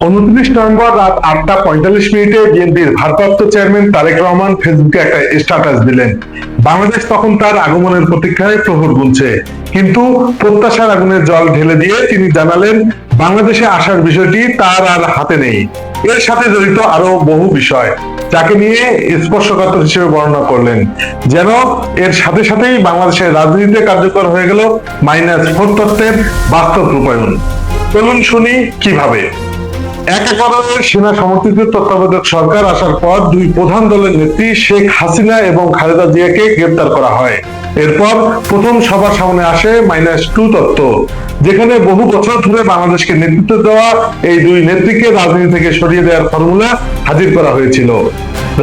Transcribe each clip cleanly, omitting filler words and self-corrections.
29 November রাত 8টা 45 মিনিটে বিএনপির ভারপ্রাপ্ত চেয়ারম্যান তারেক রহমান ফেসবুকে একটা স্ট্যাটাস দিলেন। বাংলাদেশ তখন তার আগমনের প্রতীক্ষায় প্রহর গুনছে, কিন্তু প্রত্যাশার আগুনে জল ঢেলে দিয়ে তিনি জানালেন বাংলাদেশে আসার বিষয়টি তার আর হাতে নেই। এর সাথে জড়িত আরো বহু বিষয়, যাকে নিয়ে স্পর্শকাতর হিসেবে বর্ণনা করলেন, যেন এর সাথে সাথেই বাংলাদেশের রাজনীতিতে কার্যকর হয়ে গেল -4 তত্ত্বের বাস্তব রূপায়ণ। চলুন শুনি কিভাবে। একেবারে সেনা সমর্থিত তত্ত্বাবধায়ক সরকার আসার পর দুই প্রধান দলের নেত্রী শেখ হাসিনা এবং খালেদা জিয়াকে গ্রেপ্তার করা হয়। এরপর প্রথম সবার সামনে আসে -2 তত্ত্ব, যেখানে বহু বছর ধরে বাংলাদেশকে নেতৃত্ব দেওয়া এই দুই নেত্রীকে রাজনীতি থেকে সরিয়ে দেওয়ার ফর্মুলা হাজির করা হয়েছিল।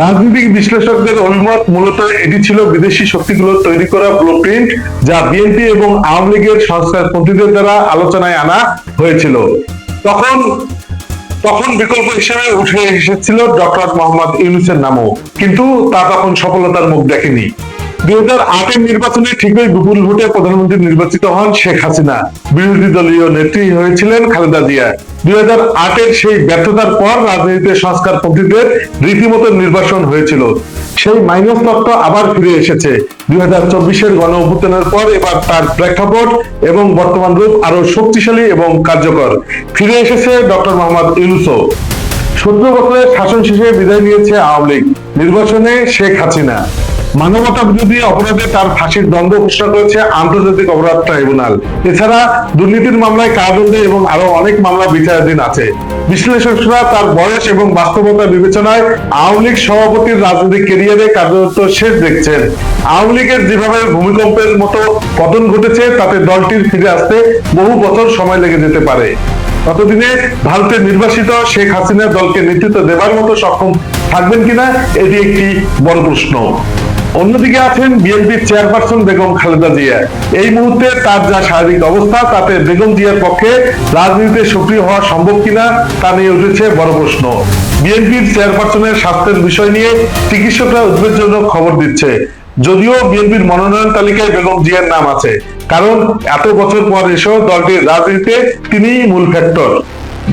রাজনৈতিক বিশ্লেষকদের অভিমত মূলত এটি ছিল বিদেশি শক্তিগুলোর তৈরি করা ব্লুপ্রিন্ট, যা বিএনপি এবং আওয়ামী লীগের সংস্কারপন্থীদের দ্বারা আলোচনায় আনা হয়েছিল। তখন বিকল্প হিসেবে উঠে এসেছিল ডক্টর মোহাম্মদ ইউনূসের নামও, কিন্তু তা তখন সফলতার মুখ দেখেনি। 2008-এর নির্বাচনে ঠিকই বিপুল ভোটে প্রধানমন্ত্রী নির্বাচিত হন শেখ হাসিনা, বিরোধী দলীয় নেত্রী হয়েছিলেন খালেদা জিয়া। 2008-এর সেই ব্যর্থতার পর রাজনীতিতে সংস্কারপন্থীদের রীতিমতো নির্বাসন হয়েছিল। সেই মাইনাস তত্ত্ব আবার ফিরে এসেছে 2024-এর গণ অভ্যুত্থানের পর। এবার তার প্রেক্ষাপট এবং বর্তমান রূপ আরো শক্তিশালী এবং কার্যকর। ফিরে এসেছে ডক্টর মোহাম্মদ ইউনূসও। 17 বছরের শাসন শেষে বিদায় নিয়েছে আওয়ামী লীগ, নির্বাচনে শেখ হাসিনা। মানবতা বিরোধী অপরাধে তার ফাঁসির দণ্ড ঘোষণা করেছে আন্তর্জাতিক অপরাধ ট্রাইব্যুনাল। এছাড়া দুর্নীতির মামলায় কারাদণ্ডে এবং আরো অনেক মামলা বিচারাধীন আছে। বিশ্লেষকরা তার বয়স এবং বাস্তবতা বিবেচনায় আওয়ামী লীগ সভাপতির রাজনৈতিক ক্যারিয়ারে কার্যত শেষ দেখছেন। আওয়ামী লীগের যেভাবে ভূমিকম্পের মতো পতন ঘটেছে, তাতে দলটির ফিরে আসতে বহু বছর সময় লেগে যেতে পারে। ততদিনে ভারতের নির্বাসিত শেখ হাসিনা দলকে নেতৃত্ব দেবার মতো সক্ষম থাকবেন কিনা, এটি একটি বড় প্রশ্ন। অন্যদিকে আছেন বিএনপির চেয়ারপারসন বেগম খালেদা জিয়া। এই মুহূর্তে তার যা শারীরিক অবস্থা, তাতে বেগম জিয়ার পক্ষে রাজনীতিতে সক্রিয় হওয়া সম্ভব কিনা তা নিয়ে উঠেছে বড় প্রশ্ন। বিএনপির চেয়ারপারসনের স্বাস্থ্যের বিষয় নিয়ে চিকিৎসকরা উদ্বেগজনক খবর দিচ্ছে। যদিও বিএনপির মনোনয়ন তালিকায় বেগম জিয়ার নাম আছে, কারণ এত বছর পর এসেও দলটির রাজনীতিতে তিনিই মূল ফ্যাক্টর।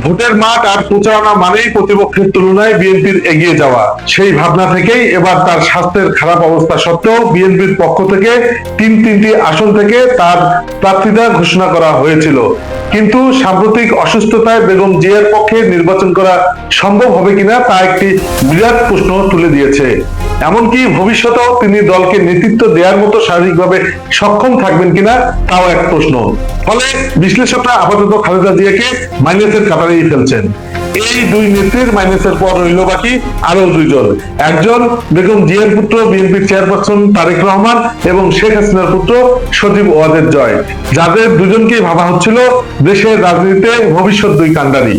ভোটের মাঠ আর প্রচারণা মানেই প্রতিপক্ষের তুলনায় বিএনপির এগিয়ে যাওয়া। সেই ভাবনা থেকেই এবার তার স্বাস্থ্যের খারাপ অবস্থা সত্ত্বেও বিএনপির পক্ষ থেকে তিনটি আসন থেকে তার প্রার্থিতা ঘোষণা করা হয়েছিল। কিন্তু সাম্প্রতিক অসুস্থতায় বেগম জিয়ার পক্ষে নির্বাচন করা সম্ভব হবে কিনা তা একটি বিরাট প্রশ্ন তুলে দিয়েছে। এমনকি ভবিষ্যতেও তিনি দলকে নেতৃত্ব দেওয়ার মতো শারীরিকভাবে সক্ষম থাকবেন কিনা তাও এক প্রশ্ন। ফলে বিশ্লেষকরা আপাতত খালেদা জিয়াকে মাইনাসের কাতারেই ফেলছেন। এই দুই নেত্রীর মাইনাসের পর রইল বাকি আরো দুইজন। একজন বেগম জিয়ার পুত্র বিএনপির চেয়ারপারসন তারেক রহমান এবং শেখ হাসিনার পুত্র সজীব ওয়াজেদ জয়, যাদের দুজনকেই ভাবা হচ্ছিল দেশের রাজনীতিতে ভবিষ্যৎ দুই কাণ্ডারি।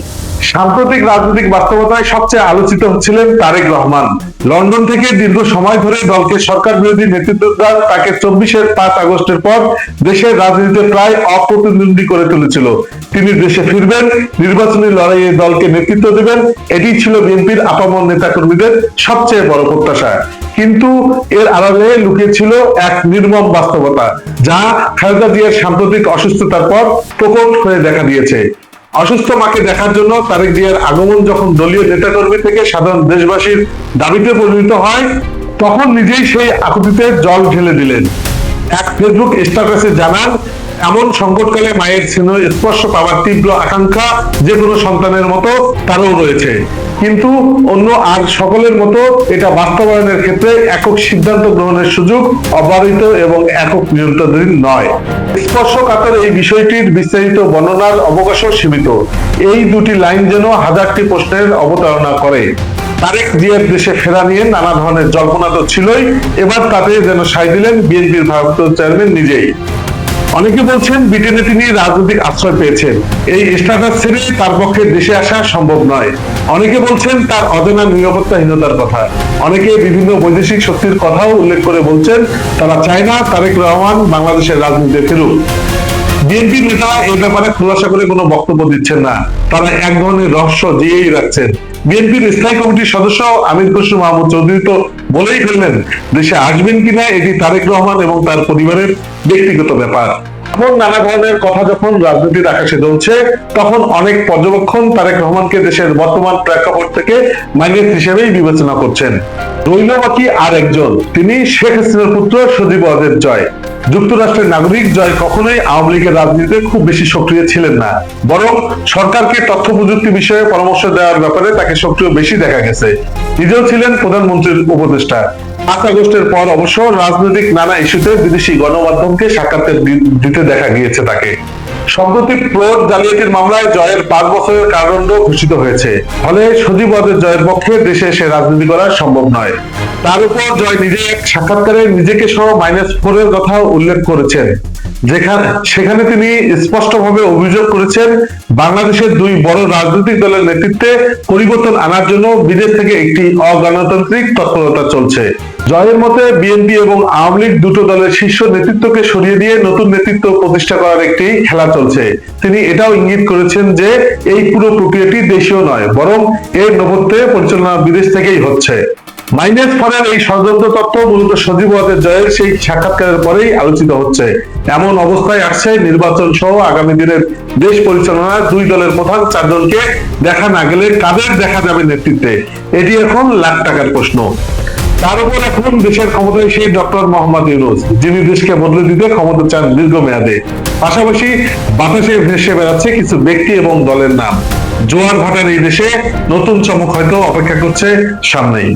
সাম্প্রতিক রাজনৈতিক বাস্তবতায় সবচেয়ে আলোচিত হচ্ছিলেন তারেক রহমান। লন্ডন থেকে দীর্ঘ সময় ধরে দলকে সরকার বিরোধী নেতৃত্ব দেওয়া তাকে 24-এর 5 আগস্টের পর দেশের রাজনীতিতে প্রায় অপ্রতিদ্বন্দ্বী করে তুলেছিল। তিনি দেশে ফিরবেন, নির্বাচনী লড়াইয়ে দলকে নেতৃত্ব দেবেন, এটি ছিল বিএনপির আপামর নেতাকর্মীদের সবচেয়ে বড় প্রত্যাশা। কিন্তু এর আড়ালে লুকিয়ে ছিল এক নির্মম বাস্তবতা, যা খালেদা জিয়ার সাম্প্রতিক অসুস্থতার পর প্রকট হয়ে দেখা দিয়েছে। অসুস্থ মাকে দেখার জন্য তারেক জিয়ার আগমন যখন দলীয় নেতাকর্মী থেকে সাধারণ দেশবাসীর দাবিতে পরিণত হয়, তখন নিজেই সেই আকুতিতে জল ঢেলে দিলেন। এক ফেসবুক স্ট্যাটাসে জানান, এমন সংকটকালে মায়ের স্নেহ স্পর্শ পাওয়ার তীব্র আকাঙ্ক্ষা যে কোনো সন্তানের মতো তারও রয়েছে, কিন্তু অন্য আর সকলের মতো এটা বাস্তবায়নের ক্ষেত্রে একক সিদ্ধান্ত গ্রহণের সুযোগ অবারিত এবং একক নিয়ন্ত্রণাধীন নয়। স্পর্শকাতর এই বিষয়টির বিস্তারিত বর্ণনার অবকাশও সীমিত। এই দুটি লাইন যেন হাজারটি প্রশ্নের অবতারণা করে। তারেক জিয়ার দেশে ফেরা নিয়ে নানা ধরনের জল্পনা তো ছিলই, এবার তাতে যেন সায় দিলেন বিএনপির ভারপ্রাপ্ত চেয়ারম্যান নিজেই। অনেকে বলছেন ব্রিটেনে তিনি রাজনৈতিক আশ্রয় পেয়েছেন, এই স্ট্যাটাস ছেড়ে তার পক্ষে দেশে আসা সম্ভব নয়। অনেকে বলছেন তার অজানা নিরাপত্তাহীনতার কথা। অনেকে বিভিন্ন বৈদেশিক শক্তির কথাও উল্লেখ করে বলছেন তারা চায় না তারেক রহমান বাংলাদেশের রাজনীতিতে ফিরুক। বিএনপি নেতারা এই ব্যাপারে খোলাসা করে কোনো বক্তব্য দিচ্ছেন না, তারা এক ধরনের রহস্য জিয়েই রাখছেন। বিএনপির স্থায়ী কমিটির সদস্য আমির খসরু মাহমুদ চৌধুরী তো বলেই ফেললেন, দেশে আসবেন কিনা এটি তারেক রহমান এবং তার পরিবারের ব্যক্তিগত ব্যাপার। এমন নানা ধরনের কথা যখন রাজনীতির আকাশে চলছে, তখন অনেক পর্যবেক্ষণ তারেক রহমানকে দেশের বর্তমান প্রেক্ষাপট থেকে মাইনাস হিসেবেই বিবেচনা করছেন। রইল বাকি আর একজন, তিনি শেখ হাসিনার পুত্র সজীব ওয়াজেদ জয়। যুক্তরাষ্ট্রের নাগরিক জয় কখনোই আওয়ামী লীগের রাজনীতিতে খুব বেশি সক্রিয় ছিলেন না, বরং সরকারকে তথ্য প্রযুক্তি বিষয়ে পরামর্শ দেওয়ার ব্যাপারে তাকে সক্রিয় বেশি দেখা গেছে। নিজেও ছিলেন প্রধানমন্ত্রীর উপদেষ্টা। 5 আগস্টের পর অবশ্য রাজনৈতিক নানা ইস্যুতে বিদেশি গণমাধ্যমকে সাক্ষাৎকার দিতে দেখা গিয়েছে তাকে। সম্প্রতি প্লট জালিয়াতির মামলায় জয়ের 5 বছরের কারাদণ্ড ঘোষিত হয়েছে। ফলে সজীব ওয়াজেদ জয়ের পক্ষে দেশে এসে রাজনীতি করা সম্ভব নয়। তার উপর জয় নিজে এক সাক্ষাৎকারে নিজেকে সহ -4 এর কথা উল্লেখ করেছেন, সেখানে তিনি স্পষ্টভাবে অভিযোগ করেছেন বাংলাদেশের 2 বড় রাজনৈতিক দলের নেতৃত্বে পরিবর্তন আনার জন্য বিদেশ থেকে একটি অগণতান্ত্রিক তৎপরতা চলছে। জয়ের মতে বিএনপি এবং আওয়ামী লীগ দুটো দলের শীর্ষ নেতৃত্বকে সরিয়ে দিয়ে নতুন নেতৃত্ব প্রতিষ্ঠা করার একটি খেলা চলছে। তিনি এটাও ইঙ্গিত করেছেন যে এই পুরো প্রক্রিয়াটি দেশীয় নয়, বরং এর নেপথ্যে পরিচালনা বিদেশ থেকেই হচ্ছে। -4 এর এই ষড়যন্ত্র তত্ত্ব মূলত সজীব ওয়াজেদ জয়ের সেই সাক্ষাৎকারের পরেই আলোচিত হচ্ছে। এমন অবস্থায় আসছে নির্বাচন সহ আগামী দিনের দেশ পরিচালনার 2 দলের প্রধান 4 জনকে দেখা না গেলে কাদের দেখা যাবে নেতৃত্বে, এটি এখন লাখ টাকার প্রশ্ন। তার উপর এখন দেশের ক্ষমতায় সেই ডক্টর মোহাম্মদ ইউনূস, যিনি দেশকে বদলে দিতে ক্ষমতা চান দীর্ঘমেয়াদে। পাশাপাশি বাতাসে ভেসে বেড়াচ্ছে কিছু ব্যক্তি এবং দলের নাম। জোয়ার ভাটার এই দেশে নতুন চমক হয়তো অপেক্ষা করছে সামনেই।